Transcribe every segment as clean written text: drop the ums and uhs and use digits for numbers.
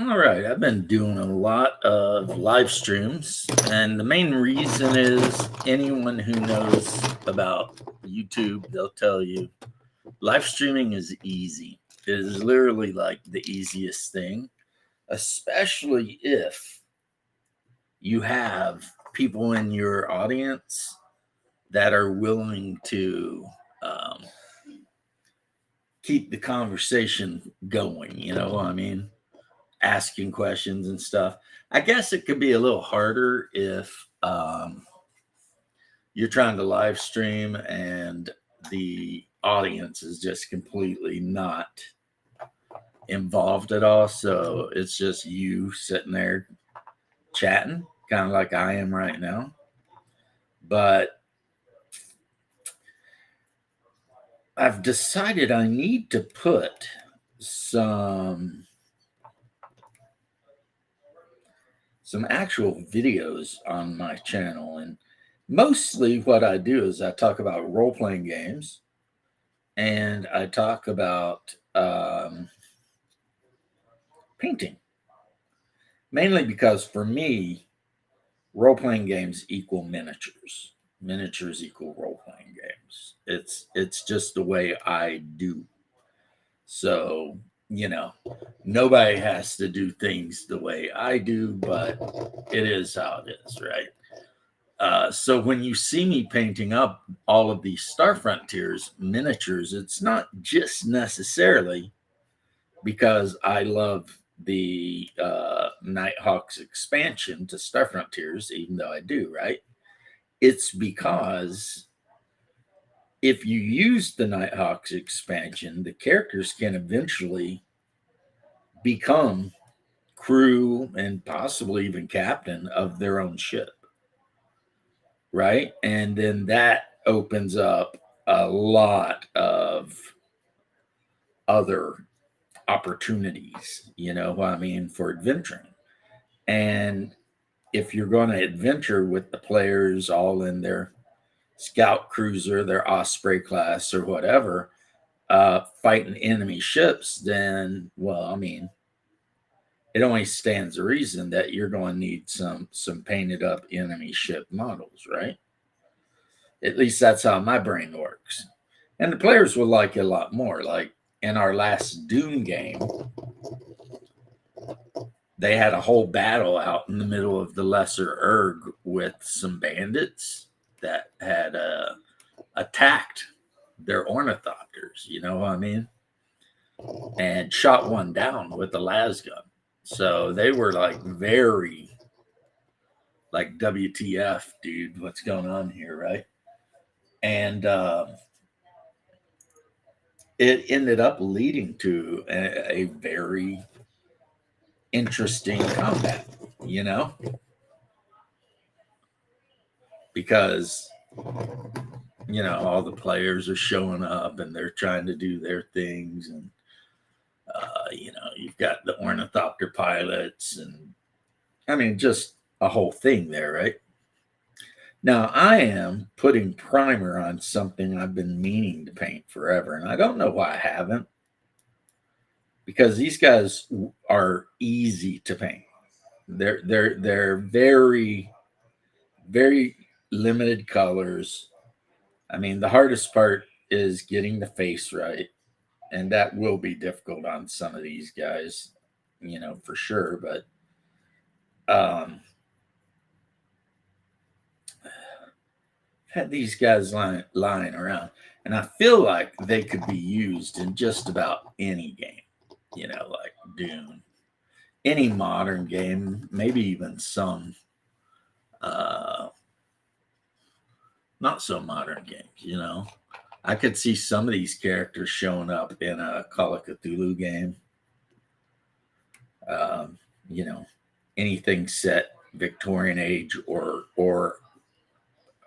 All right, I've been doing a lot of live streams, and the main reason is anyone who knows about YouTube, they'll tell you live streaming is easy. It is literally like the easiest thing, especially if you have people in your audience that are willing to um, keep the conversation going. You know what I mean? Asking questions and stuff. I guess it could be a little harder if you're trying to live stream and the audience is just completely not involved at all. So it's just you sitting there chatting, kind of like I am right now. But I've decided I need to put some some actual videos on my channel. And mostly what I do is I talk about role playing games and I talk about painting. Mainly because for me, role playing games equal miniatures. Miniatures equal role playing games. It's just the way I do. So, you know, nobody has to do things the way I do, but it is how it is, right? So when you see me painting up all of these Star Frontiers miniatures, it's not just necessarily because I love the Nighthawks expansion to Star Frontiers, even though I do, right? It's because if you use the Nighthawks expansion, the characters can eventually become crew and possibly even captain of their own ship, right? And then that opens up a lot of other opportunities, you know what I mean, for adventuring. And if you're going to adventure with the players all in their scout cruiser, their Osprey class, or whatever, fighting enemy ships, then, well, I mean, it only stands to reason that you're going to need some painted up enemy ship models, right? At least that's how my brain works. And the players will like it a lot more. Like in our last Dune game, they had a whole battle out in the middle of the Lesser Erg with some bandits that had attacked their ornithopters. You know what I mean? And shot one down with the las gun. So they were like very like WTF, dude, what's going on here, right? And it ended up leading to a very interesting combat, you know, because all the players are showing up and they're trying to do their things, and you've got the ornithopter pilots, and I mean just a whole thing there, right? Now I am putting primer on something I've been meaning to paint forever, and I don't know why I haven't, because these guys are easy to paint. They're very very limited colors. I mean, the hardest part is getting the face right, and that will be difficult on some of these guys, for sure. But had these guys lying around, and I feel like they could be used in just about any game, like Dune, any modern game, maybe even some uh, not so modern games. I could see some of these characters showing up in a Call of Cthulhu game. Um, you know, anything set Victorian age or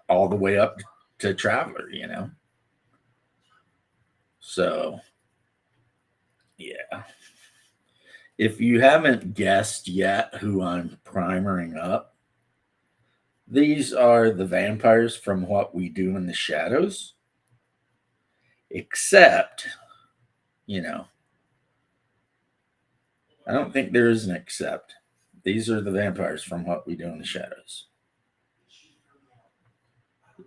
all the way up to Traveler. So yeah. If you haven't guessed yet who I'm primering up, these are the vampires from What We Do in the Shadows. Except, you know, I don't think there is an except. These are the vampires from What We Do in the Shadows.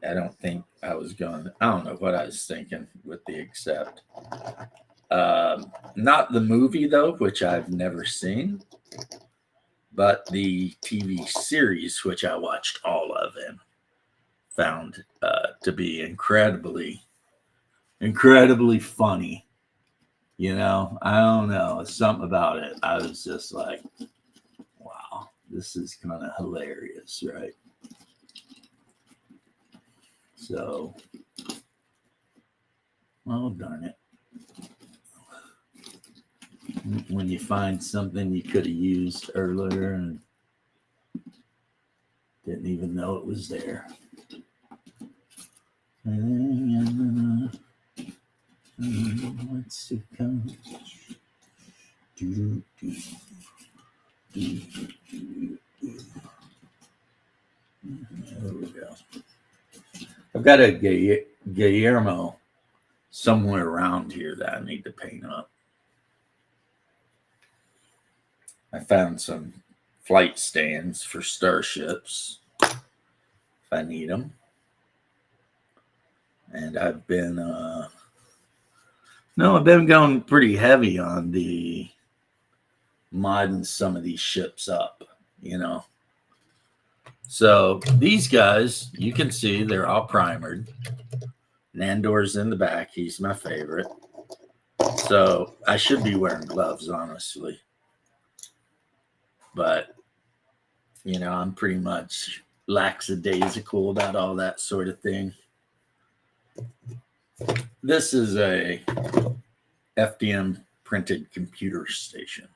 I don't think I was going. I don't know what I was thinking with the except. Not the movie though, which I've never seen, but the TV series, which I watched all of and found to be incredibly funny. I don't know, something about it. I was just like, wow, this is kind of hilarious, right? So, oh darn it. When you find something you could have used earlier and didn't even know it was there. Let's see. There we go. I've got a Guillermo somewhere around here that I need to paint up. I found some flight stands for starships if I need them. And I've been going pretty heavy on the modding some of these ships up, So these guys, you can see they're all primered. Nandor's in the back. He's my favorite. So I should be wearing gloves, honestly. But, I'm pretty much lackadaisical about all that sort of thing. This is a FDM printed computer station.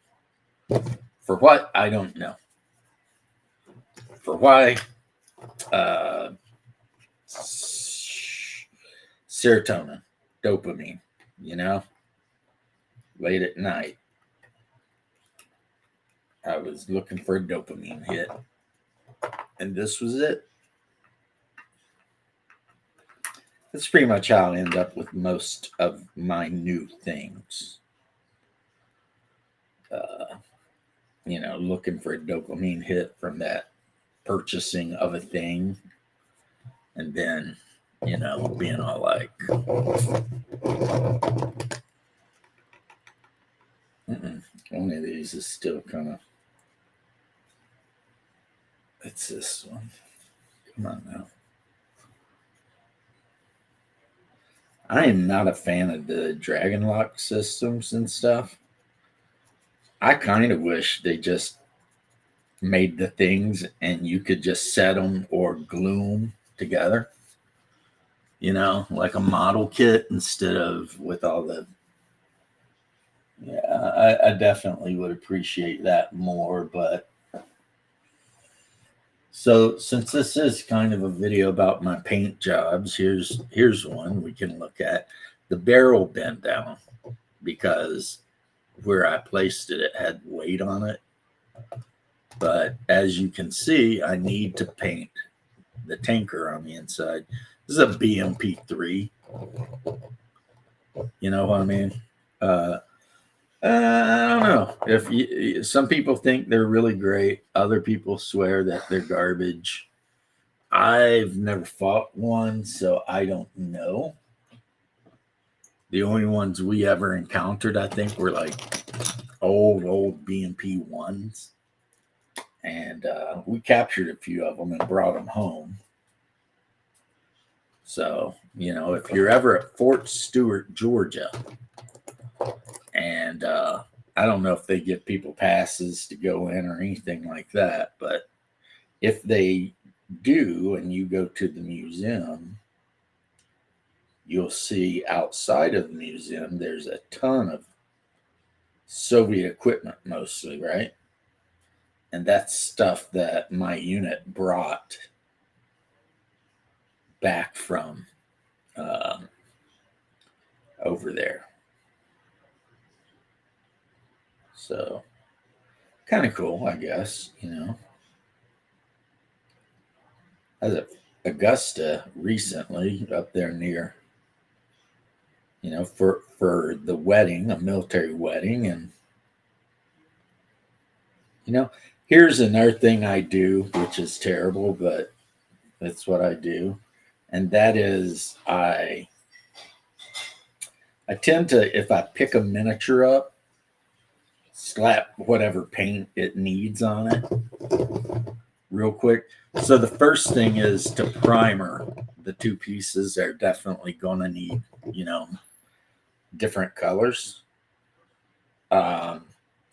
For what? I don't know. For why? Serotonin, dopamine, late at night. I was looking for a dopamine hit, and this was it. That's pretty much how I end up with most of my new things. Looking for a dopamine hit from that purchasing of a thing, and then, being all like, one of these is still kind of, it's this one. Come on now. I am not a fan of the Dragon Lock systems and stuff. I kind of wish they just made the things and you could just set them or glue them together, like a model kit instead of with all the. Yeah, I definitely would appreciate that more. But so since this is kind of a video about my paint jobs, here's one we can look at. The barrel bent down because where I placed it, it had weight on it. But as you can see, I need to paint the tanker on the inside. This is a BMP3. You know what I mean? I don't know. If some people think they're really great, other people swear that they're garbage. I've never fought one, so I don't know. The only ones we ever encountered, I think, were like old BMP ones. And we captured a few of them and brought them home. So, if you're ever at Fort Stewart, Georgia, and I don't know if they give people passes to go in or anything like that, but if they do and you go to the museum, you'll see outside of the museum there's a ton of Soviet equipment mostly, right? And that's stuff that my unit brought back from over there. So kind of cool, I guess, I was at Augusta recently up there near, for the wedding, a military wedding, and You know, here's another thing I do, which is terrible, but it's what I do. And that is I tend to, if I pick a miniature up, slap whatever paint it needs on it real quick. So the first thing is to primer the two pieces. They're definitely going to need, different colors. Um,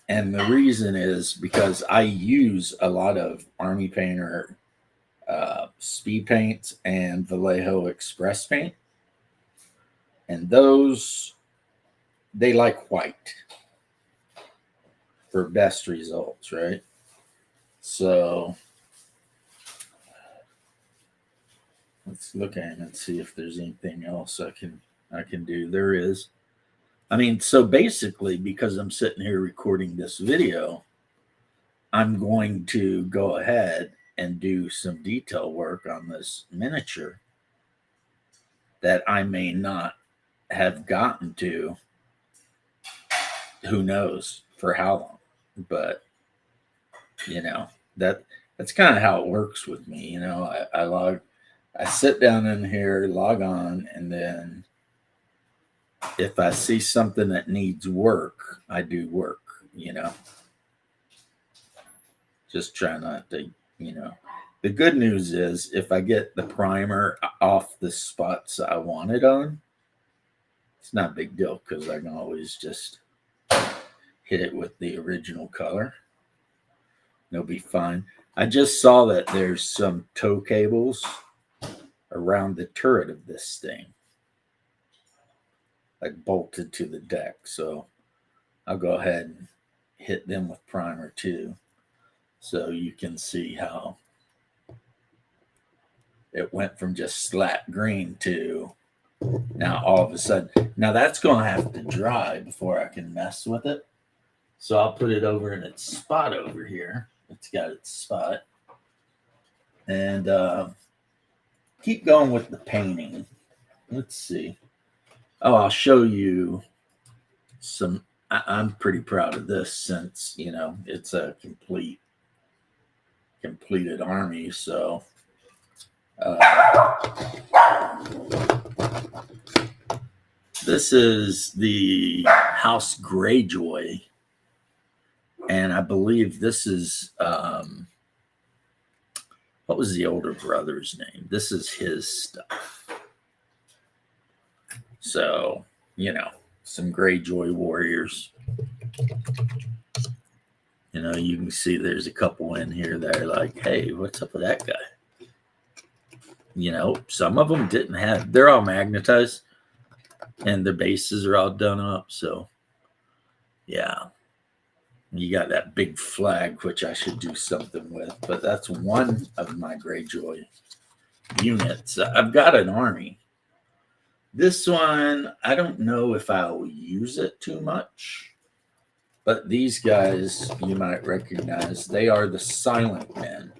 and the reason is because I use a lot of Army Painter speed paints and Vallejo Express paint. And those, they like white for best results, right? So let's look at him and see if there's anything else I can do. There is. I mean, so basically, because I'm sitting here recording this video, I'm going to go ahead and do some detail work on this miniature that I may not have gotten to, who knows for how long. But you know, that that's kind of how it works with me. I sit down in here, log on, and then if I see something that needs work, I do work, just try not to, you know. The good news is if I get the primer off the spots I want it on, it's not a big deal because I can always just hit it with the original color. It'll be fine. I just saw that there's some tow cables around the turret of this thing, like bolted to the deck. So I'll go ahead and hit them with primer too, so you can see how it went from just slap green to now all of a sudden. Now that's going to have to dry before I can mess with it. So I'll put it over in its spot over here. It's got its spot. And keep going with the painting. Let's see. Oh, I'll show you some. I'm pretty proud of this since, it's a completed army. So this is the House Greyjoy, and I believe this is what was the older brother's name? This is his stuff. So, some Greyjoy warriors. You can see there's a couple in here that are like, hey, what's up with that guy? Some of them didn't have, they're all magnetized and the bases are all done up. So, yeah, you got that big flag, which I should do something with, but that's one of my Greyjoy units. I've got an army. This one, I don't know if I'll use it too much, but these guys you might recognize. They are the Silent Men.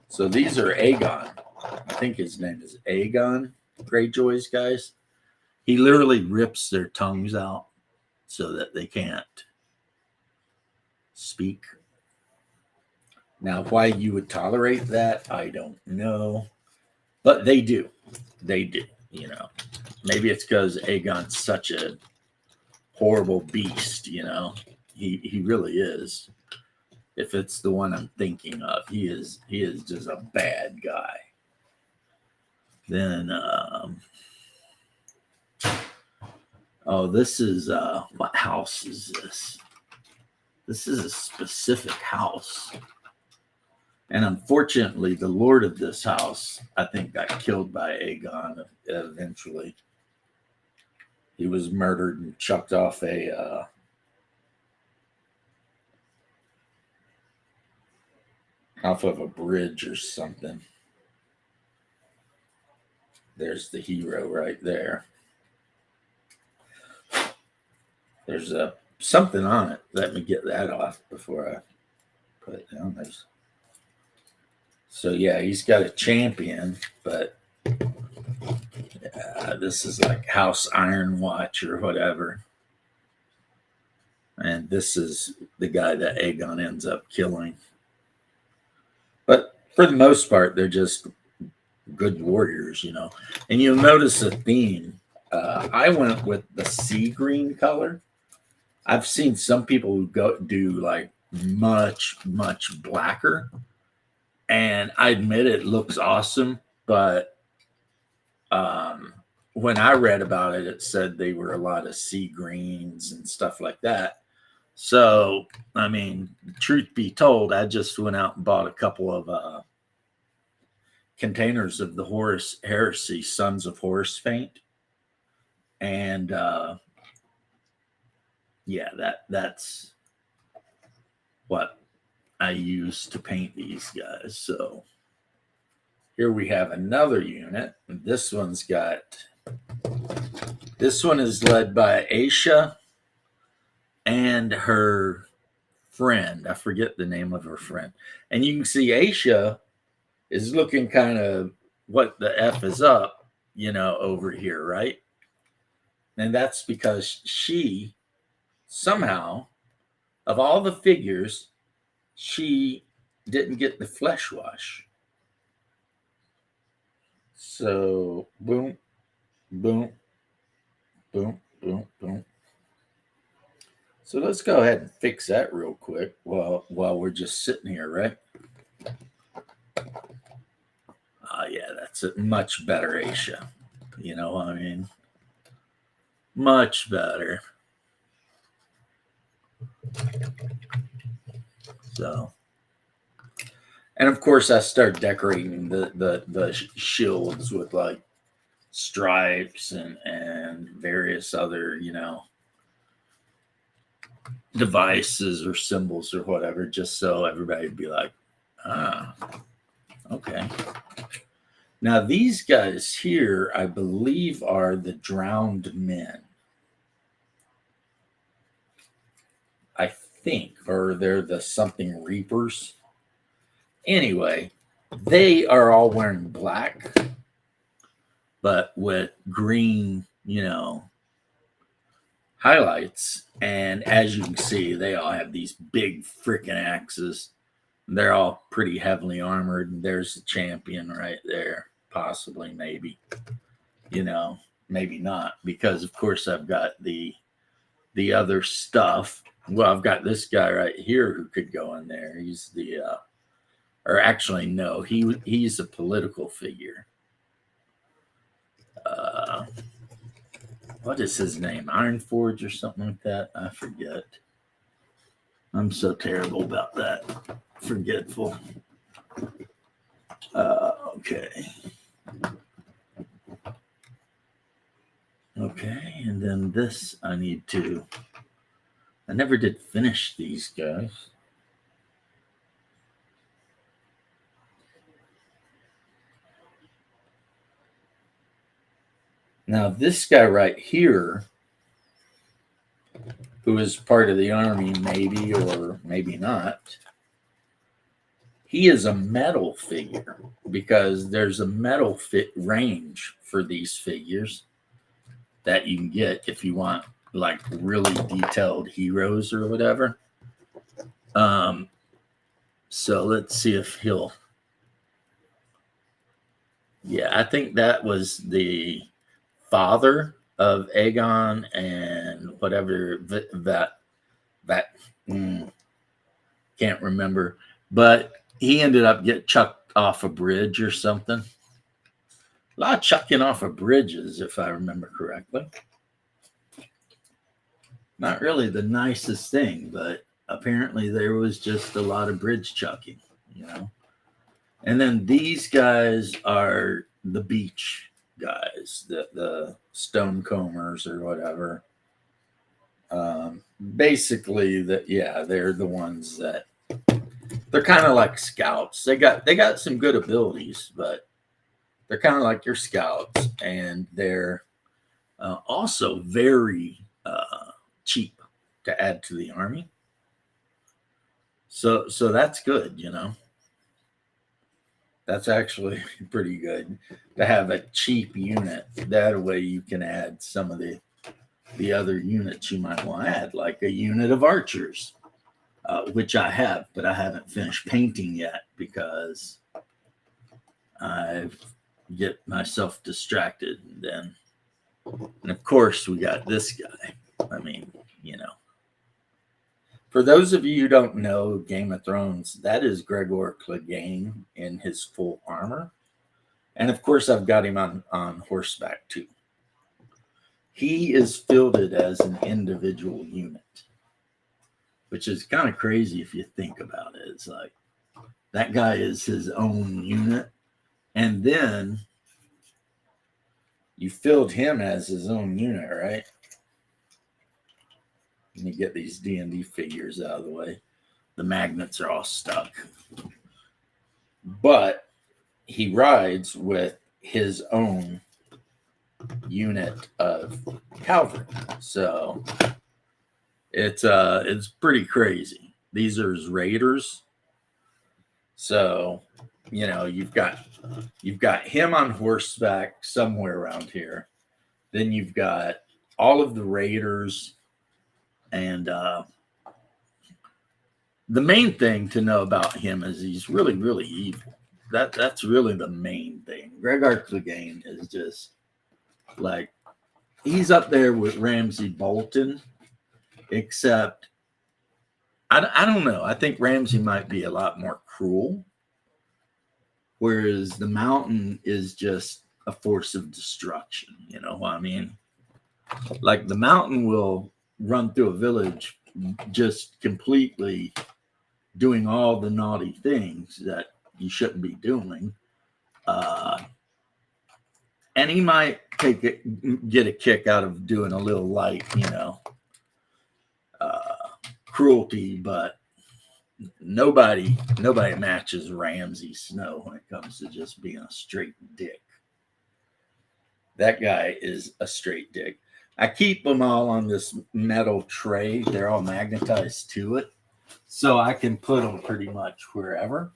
So these are Aegon. I think his name is Aegon Greyjoy's guys. He literally rips their tongues out so that they can't speak. Now, why you would tolerate that, I don't know. But they do. They do, Maybe it's because Aegon's such a horrible beast, He really is. If it's the one I'm thinking of, he is just a bad guy. Then this is what house is this? This is a specific house. And unfortunately, the lord of this house, I think, got killed by Aegon eventually. He was murdered and chucked off off of a bridge or something. There's the hero right there. There's something on it. Let me get that off before I put it down. So yeah, he's got a champion, but this is like House Iron Watch or whatever. And this is the guy that Aegon ends up killing. But for the most part, they're just good warriors, you know. And you'll notice a theme. I went with the sea green color. I've seen some people who go do like much blacker, and I admit it looks awesome. But when I read about it, it said they were a lot of sea greens and stuff like that. So, I mean, truth be told, I just went out and bought a couple of containers of the Horus Heresy Sons of Horus paint, and yeah, that's what I use to paint these guys. So here we have another unit. This one is led by Aisha and her friend. I forget the name of her friend. And you can see Aisha is looking kind of what the F is up, you know, over here, right? And that's because she somehow, of all the figures, she didn't get the flesh wash. So boom, boom, boom, boom, boom. So let's go ahead and fix that real quick while we're just sitting here, right? Yeah, that's a much better Aisha. You know what I mean? Much better. So, and of course, I start decorating the shields with like stripes and various other, you know, devices or symbols or whatever, just so everybody would be like, ah, okay. Now, these guys here, I believe, are the drowned men. I think, or they're the something reapers. Anyway, they are all wearing black, but with green, you know, highlights. And as you can see, they all have these big freaking axes. They're all pretty heavily armored. And there's the champion right there, possibly, maybe, you know, maybe not, because of course I've got the other stuff. Well, I've got this guy right here who could go in there. He's the or actually no, he's a political figure. What is his name? Ironforge or something like that? I forget. I'm so terrible about that. Forgetful. Okay. Okay, and then this I need to. I never did finish these guys. Now, this guy right here, who is part of the army, maybe or maybe not, he is a metal figure because there's a metal fit range for these figures that you can get if you want like really detailed heroes or whatever. So let's see if he'll. Yeah, I think that was the father of Aegon and whatever that can't remember, but he ended up getting chucked off a bridge or something. A lot of chucking off of bridges, if I remember correctly. Not really the nicest thing, but apparently there was just a lot of bridge chucking, you know. And then these guys are the beach guys, the stonecombers or whatever. Basically, they're the ones that they're kind of like scouts. They got some good abilities, but they're kind of like your scouts, and they're also very cheap to add to the army. So that's good, you know. That's actually pretty good to have a cheap unit. That way you can add some of the the other units you might want to add, like a unit of archers, which I have, but I haven't finished painting yet because I get myself distracted. And of course, we got this guy. I mean, for those of you who don't know Game of Thrones, that is Gregor Clegane in his full armor. And of course, I've got him on horseback too. He is fielded as an individual unit, which is kind of crazy if you think about it. It's like that guy is his own unit. And then you filled him as his own unit, right? Let me get these D&D figures out of the way. The magnets are all stuck. But he rides with his own unit of cavalry. So it's pretty crazy. These are his raiders. So, you've got him on horseback somewhere around here. Then you've got all of the raiders, and the main thing to know about him is he's really, really evil. That's really the main thing. Gregor Clegane is just like, he's up there with Ramsay Bolton, except I don't know. I think Ramsay might be a lot more cruel, whereas the Mountain is just a force of destruction. You know what I mean? Like the Mountain will run through a village just completely doing all the naughty things that you shouldn't be doing. And he might get a kick out of doing a little light, cruelty, but nobody matches Ramsay Snow when it comes to just being a straight dick. That guy is a straight dick. I keep them all on this metal tray. They're all magnetized to it, so I can put them pretty much wherever.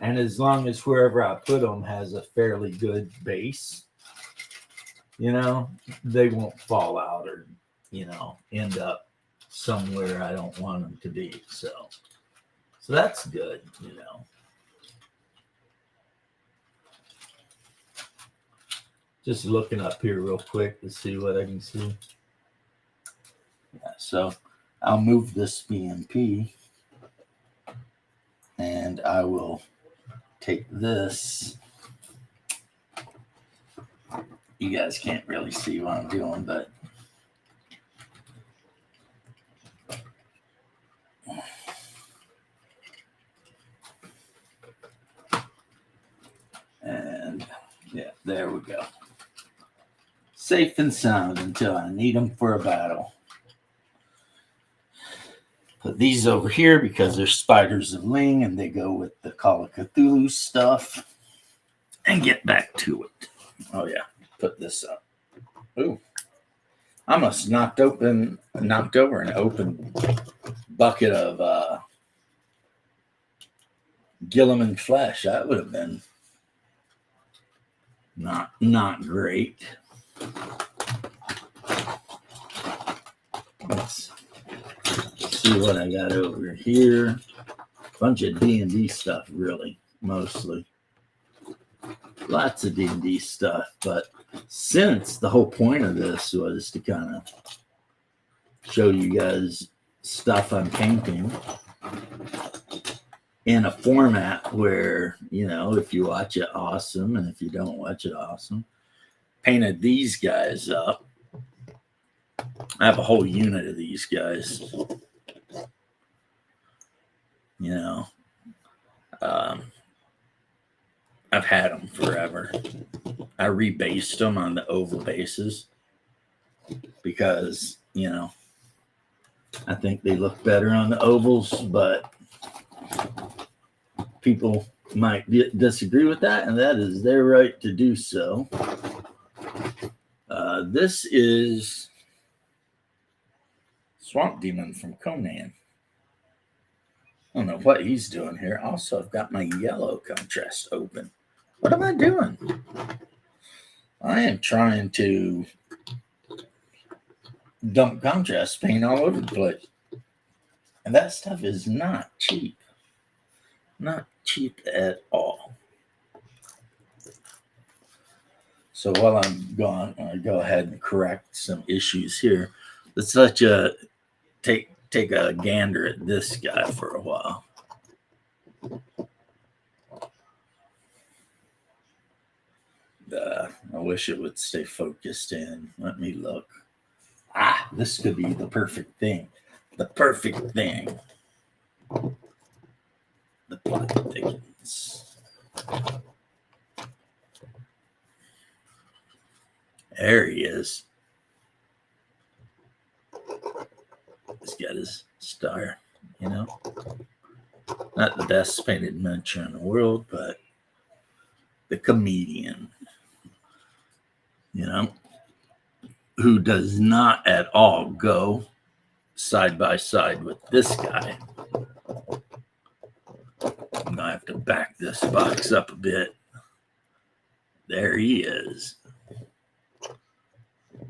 And as long as wherever I put them has a fairly good base, they won't fall out or, end up somewhere I don't want them to be. So that's good, Just looking up here real quick to see what I can see. Yeah, so I'll move this BMP and I will take this. You guys can't really see what I'm doing, but and yeah, there we go. Safe and sound until I need them for a battle. Put these over here because they're Spiders of Ling and they go with the Call of Cthulhu stuff. And get back to it. Oh yeah, put this up. Ooh, I almost knocked over an open bucket of Gilliman flesh. That would have been not great. Let's see what I got over here. Bunch of D&D stuff, really, mostly. Lots of D&D stuff, but since the whole point of this was to kind of show you guys stuff I'm painting in a format where, if you watch it, awesome, and if you don't watch it, awesome. Painted these guys up. I have a whole unit of these guys. I've had them forever. I rebased them on the oval bases because, I think they look better on the ovals, but people might disagree with that, and that is their right to do so. This is Swamp Demon from Conan. I don't know what he's doing here. Also, I've got my yellow contrast open. What am I doing? I am trying to dump contrast paint all over the place. And that stuff is not cheap. Not cheap at all. So while I'm gone, I go ahead and correct some issues here. Let's let you take a gander at this guy for a while. I wish it would stay focused in. Let me look. This could be the perfect thing. The perfect thing. The plot thickens. There he is. He's got his star, you know. Not the best painted miniature in the world, but the comedian, you know, who does not at all go side by side with this guy. I'm gonna have to back this box up a bit. There he is.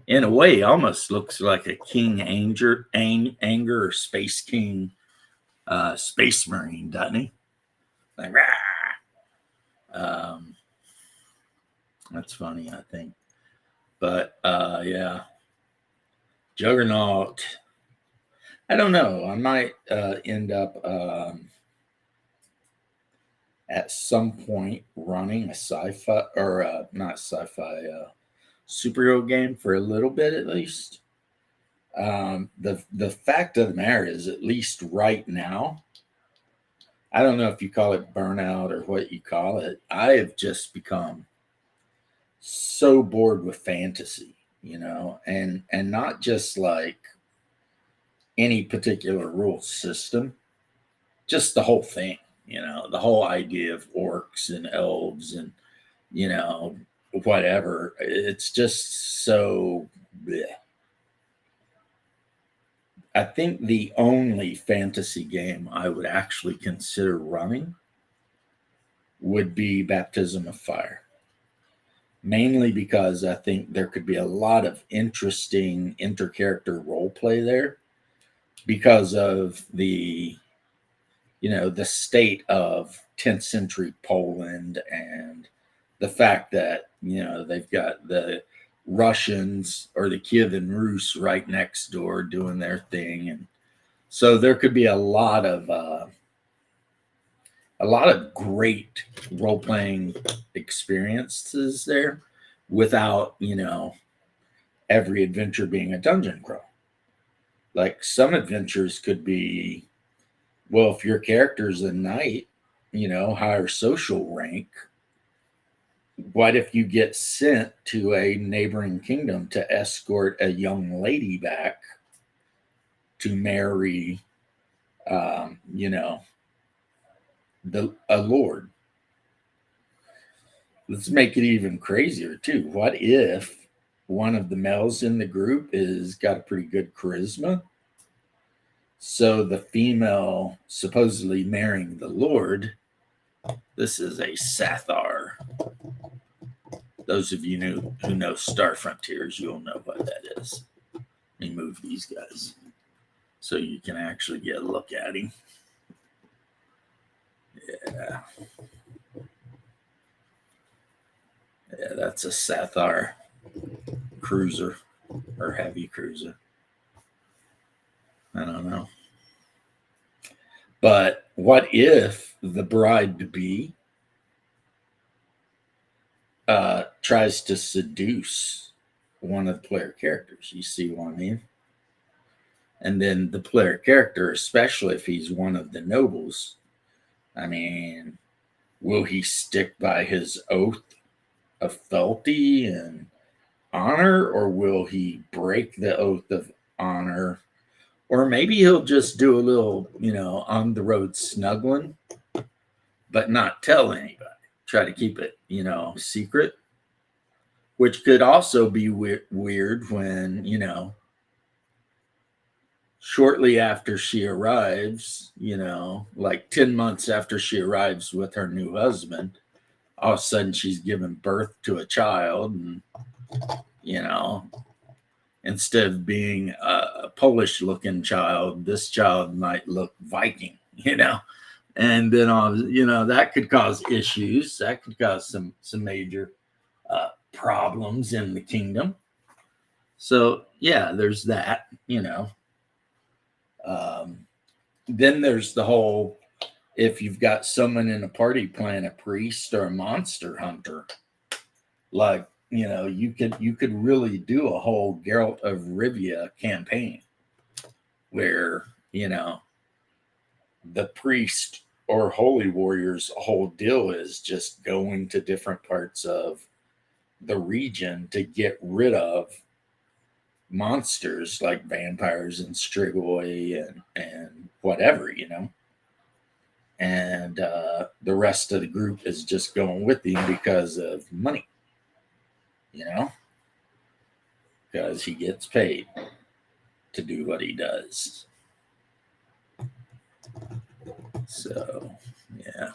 In a way, almost looks like a King Anger or Space King Space Marine, doesn't he? Like, that's funny, I think. But yeah, Juggernaut. I don't know. I might end up at some point running a sci-fi or not sci-fi superhero game for a little bit at least. The fact of the matter is, at least right now, I don't know if you call it burnout or what you call it. I have just become so bored with fantasy, you know, and not just like any particular rule system, just the whole thing, you know, the whole idea of orcs and elves and, you know, whatever. It's just so bleh. I think the only fantasy game I would actually consider running would be Baptism of Fire. Mainly because I think there could be a lot of interesting inter-character role play there because of the, you know, the state of 10th century Poland and the fact that, you know, they've got the Russians or the Kievan Rus right next door doing their thing. And so there could be a lot of great role playing experiences there without, you know, every adventure being a dungeon crawl. Like some adventures could be, well, if your character's a knight, you know, higher social rank, what if you get sent to a neighboring kingdom to escort a young lady back to marry, you know, a lord? Let's make it even crazier too. What if one of the males in the group is got a pretty good charisma? So the female supposedly marrying the lord, this is a Sathar. Those of you who know Star Frontiers, you'll know what that is. Let me move these guys so you can actually get a look at him. Yeah. Yeah, that's a Sathar cruiser or heavy cruiser. I don't know. But what if the bride-to-be tries to seduce one of the player characters? You see what I mean? And then the player character, especially if he's one of the nobles, I mean, will he stick by his oath of fealty and honor, or will he break the oath of honor? Or maybe he'll just do a little, you know, on the road snuggling, but not tell anybody. Try to keep it, you know, secret, which could also be weird when, you know, shortly after she arrives, you know, like 10 months after she arrives with her new husband, all of a sudden she's given birth to a child, and, you know, instead of being a Polish looking child, this child might look Viking, and then that could cause issues. That could cause some major problems in the kingdom. So yeah, there's that. Then there's the whole, if you've got someone in a party playing a priest or a monster hunter, like you could really do a whole Geralt of Rivia campaign where the priest or holy warrior's whole deal is just going to different parts of the region to get rid of monsters like vampires and strigoi and whatever, and the rest of the group is just going with him because of money, because he gets paid to do what he does. So yeah,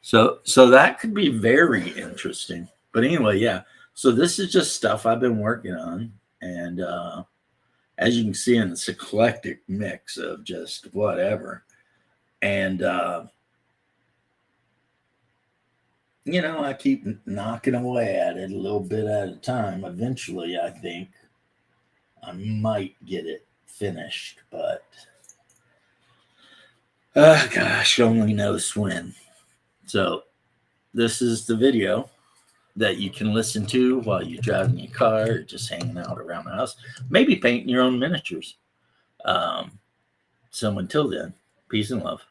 so that could be very interesting. But anyway, yeah, so this is just stuff I've been working on, and as you can see, in this eclectic mix of just whatever. And I keep knocking away at it a little bit at a time. Eventually, I think I might get it finished, but gosh, only knows when. So this is the video that you can listen to while you're driving your car or just hanging out around the house, maybe painting your own miniatures. So until then, peace and love.